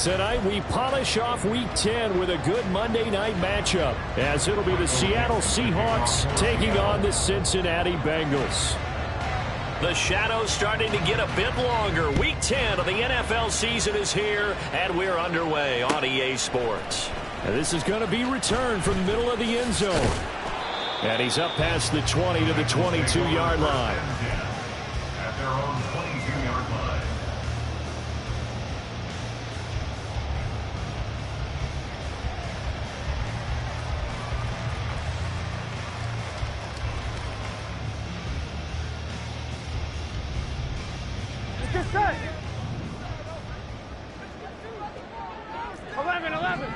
Tonight, we polish off Week 10 with a good Monday night matchup, as it'll be the Seattle Seahawks taking on the Cincinnati Bengals. The shadow's starting to get a bit longer. Week 10 of the NFL season is here, and we're underway on EA Sports. And this is going to be returned from the middle of the end zone. And he's up past the 20 to the 22-yard line. At their own 22-yard line. Just set. 11.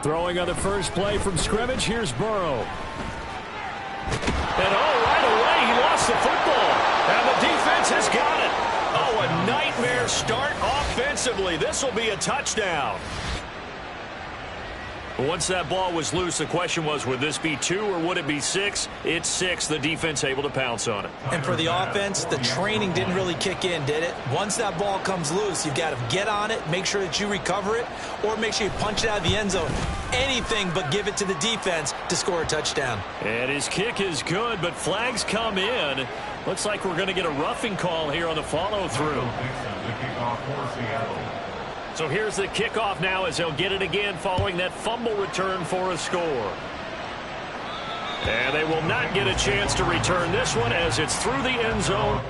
Throwing on the first play from scrimmage, here's Burrow. And right away, he lost the football. And the defense has got it. Oh, a nightmare start offensively. This will be a touchdown. Once that ball was loose, the question was, would this be 2 or would it be 6? It's 6. The defense able to pounce on it. And for the offense, the training didn't really kick in, did it? Once that ball comes loose, you've got to get on it, make sure that you recover it, or make sure you punch it out of the end zone. Anything but give it to the defense to score a touchdown. And his kick is good, but flags come in. Looks like we're going to get a roughing call here on the follow-through. So here's the kickoff now as they'll get it again following that fumble return for a score. And they will not get a chance to return this one as it's through the end zone.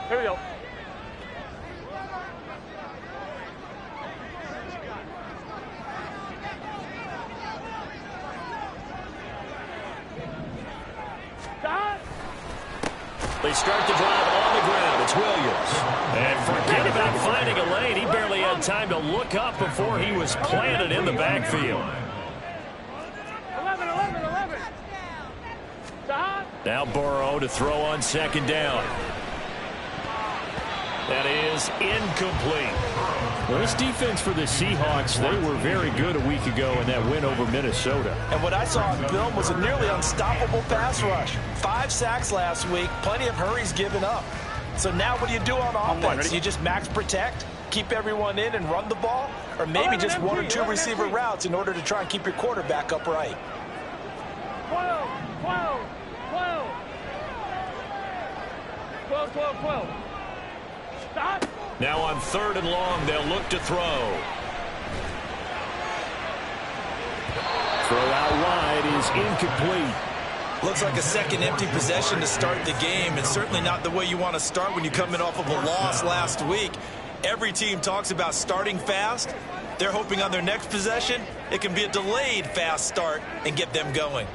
Here we go. They start the drive on the ground. It's Williams. And forget about finding a lane. He barely had time to look up before he was planted in the backfield. 11. Now Burrow to throw on second down. That is incomplete. Well, this defense for the Seahawks, they were very good a week ago in that win over Minnesota. And what I saw on film was a nearly unstoppable pass rush. 5 sacks last week, plenty of hurries given up. So now what do you do on offense? You just max protect, keep everyone in and run the ball? Or maybe just 1 or 2 receiver routes in order to try and keep your quarterback upright? 12. Stop. Now on 3rd and long, they'll look to throw. Throw out wide is incomplete. Looks like a second empty possession to start the game, and certainly not the way you want to start when you're coming off of a loss last week. Every team talks about starting fast. They're hoping on their next possession, it can be a delayed fast start and get them going.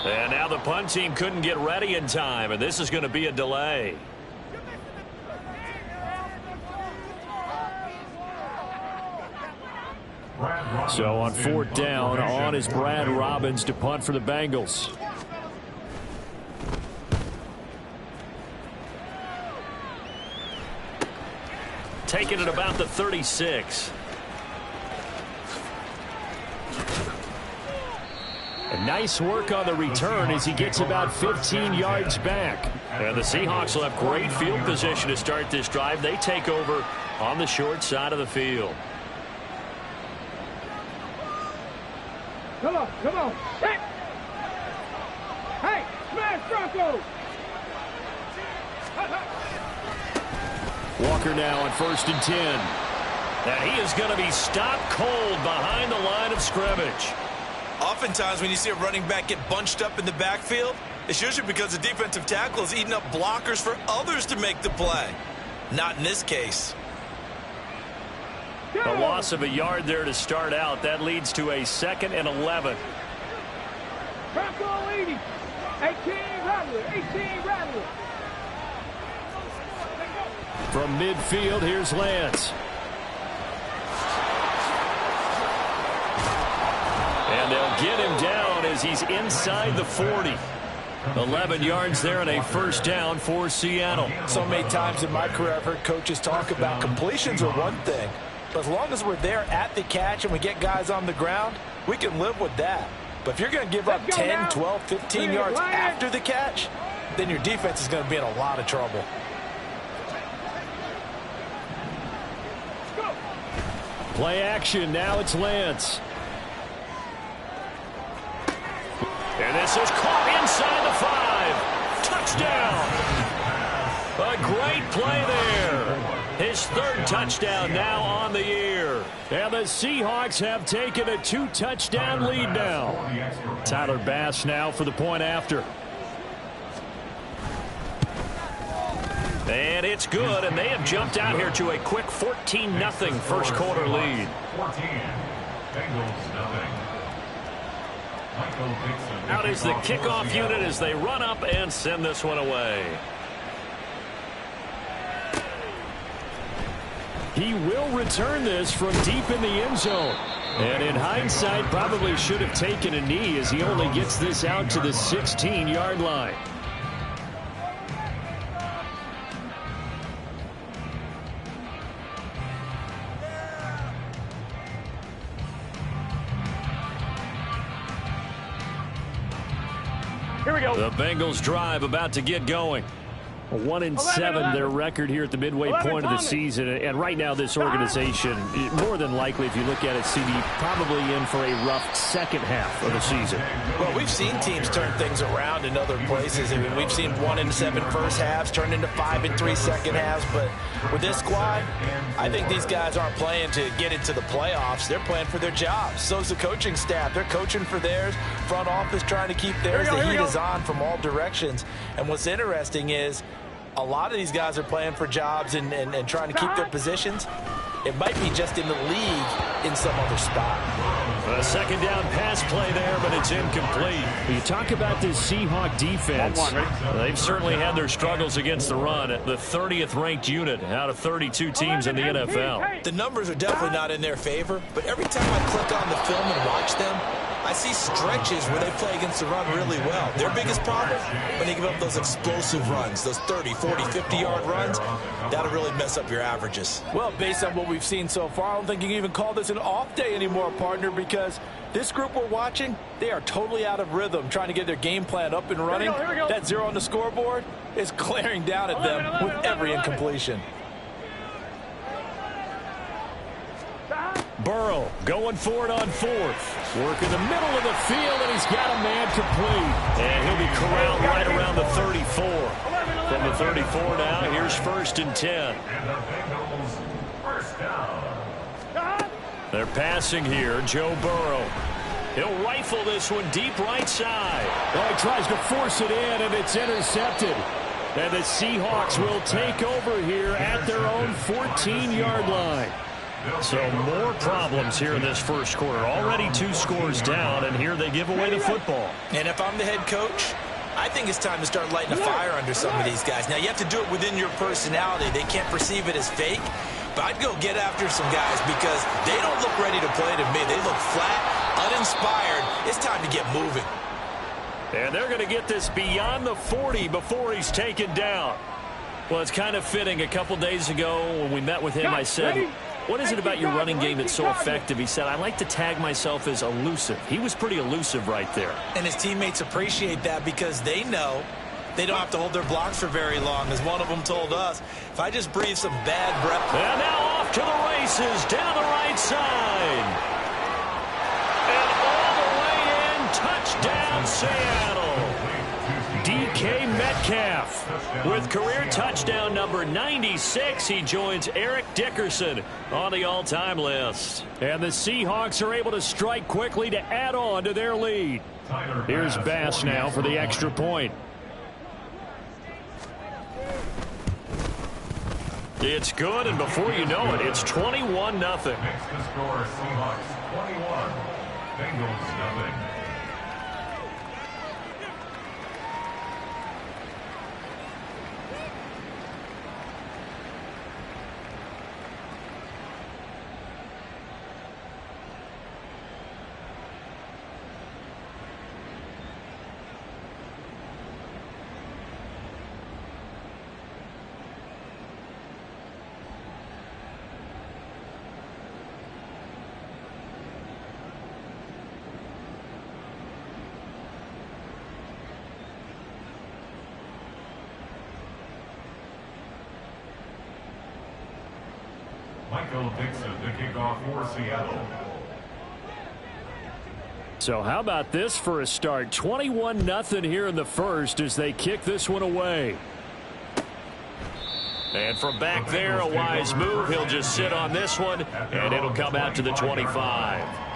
And now the punt team couldn't get ready in time, and this is going to be a delay. So on 4th down, on is Brad Robbins to punt for the Bengals. Taking it about the 36. And nice work on the return as he gets about 15 yards back. And the Seahawks will have great field position to start this drive. They take over on the short side of the field. Come on. Hey, smash Bronco. Walker now on 1st and 10. And he is going to be stopped cold behind the line of scrimmage. Oftentimes when you see a running back get bunched up in the backfield, it's usually because the defensive tackle is eating up blockers for others to make the play. Not in this case. A loss of a yard there to start out. That leads to a 2nd and 11. Crack on 80. 18 Rattler. 18 Rattler. From midfield, here's Lance. And they'll get him down as he's inside the 40. 11 yards there and a 1st down for Seattle. So many times in my career I've heard coaches talk about completions are one thing, but as long as we're there at the catch and we get guys on the ground, we can live with that. But if you're going to give up 10, 12, 15 yards after the catch, then your defense is going to be in a lot of trouble. Play action. Now it's Lance. And this is caught inside the 5. Touchdown. A great play there. His 3rd touchdown now on the year. And the Seahawks have taken a 2-touchdown lead now. Tyler Bass now for the point after. And it's good, and they have jumped out here to a quick 14-0 first quarter lead. 14. Bengals nothing. Out is the kickoff unit as they run up and send this one away. He will return this from deep in the end zone. And in hindsight, probably should have taken a knee as he only gets this out to the 16-yard line. Here we go. The Bengals drive about to get going. 1-7 their record here at the midway point of the season, and right now this organization, more than likely, if you look at it, CD, probably in for a rough second half of the season. Well, we've seen teams turn things around in other places. I mean, we've seen 1-7 first halves turn into 5-3 second halves, but with this squad, I think these guys aren't playing to get into the playoffs. They're playing for their jobs. So's the coaching staff. They're coaching for theirs. Front office trying to keep theirs. The heat is on from all directions. And what's interesting is a lot of these guys are playing for jobs and trying to keep their positions. It might be just in the league in some other spot. A 2nd down pass play there, but it's incomplete. You talk about this Seahawk defense. They've certainly had their struggles against the run. At the 30th ranked unit out of 32 teams in the NFL. The numbers are definitely not in their favor, but every time I click on the film and watch them, I see stretches where they play against the run really well. Their biggest problem, when they give up those explosive runs, those 30, 40, 50-yard runs, that'll really mess up your averages. Well, based on what we've seen so far, I don't think you can even call this an off day anymore, partner, because this group we're watching, they are totally out of rhythm, trying to get their game plan up and running. Here we go. That 0 on the scoreboard is glaring down at them with every incompletion. Burrow going for it on 4th. Work in the middle of the field, and he's got a man complete. And he'll be corralled right around the 34. From the 34 now, here's 1st and 10. And the Bengals first down. They're passing here. Joe Burrow. He'll rifle this one deep right side. Well, he tries to force it in, and it's intercepted. And the Seahawks will take over here at their own 14-yard line. So more problems here in this first quarter. Already 2 scores down, and here they give away the football. And if I'm the head coach, I think it's time to start lighting a fire under some of these guys. Now, you have to do it within your personality. They can't perceive it as fake. But I'd go get after some guys because they don't look ready to play to me. They look flat, uninspired. It's time to get moving. And they're going to get this beyond the 40 before he's taken down. Well, it's kind of fitting. A couple days ago when we met with him, I said, what is it about your running game that's so effective? He said, I like to tag myself as elusive. He was pretty elusive right there. And his teammates appreciate that because they know they don't have to hold their blocks for very long. As one of them told us, if I just breathe some bad breath. And now off to the races, down the right side. And all the way in, touchdown Seattle. DK Metcalf. With career touchdown number 96, he joins Eric Dickerson on the all-time list. And the Seahawks are able to strike quickly to add on to their lead. Here's Bass now for the extra point. It's good, and before you know it, it's 21-0. Makes the score Seahawks 21, Bengals nothing. Michael Dixon to kick off for Seattle. So how about this for a start? 21-0 here in the first as they kick this one away. And from back there, a wise move. He'll just sit on this one, and it'll come out to the 25.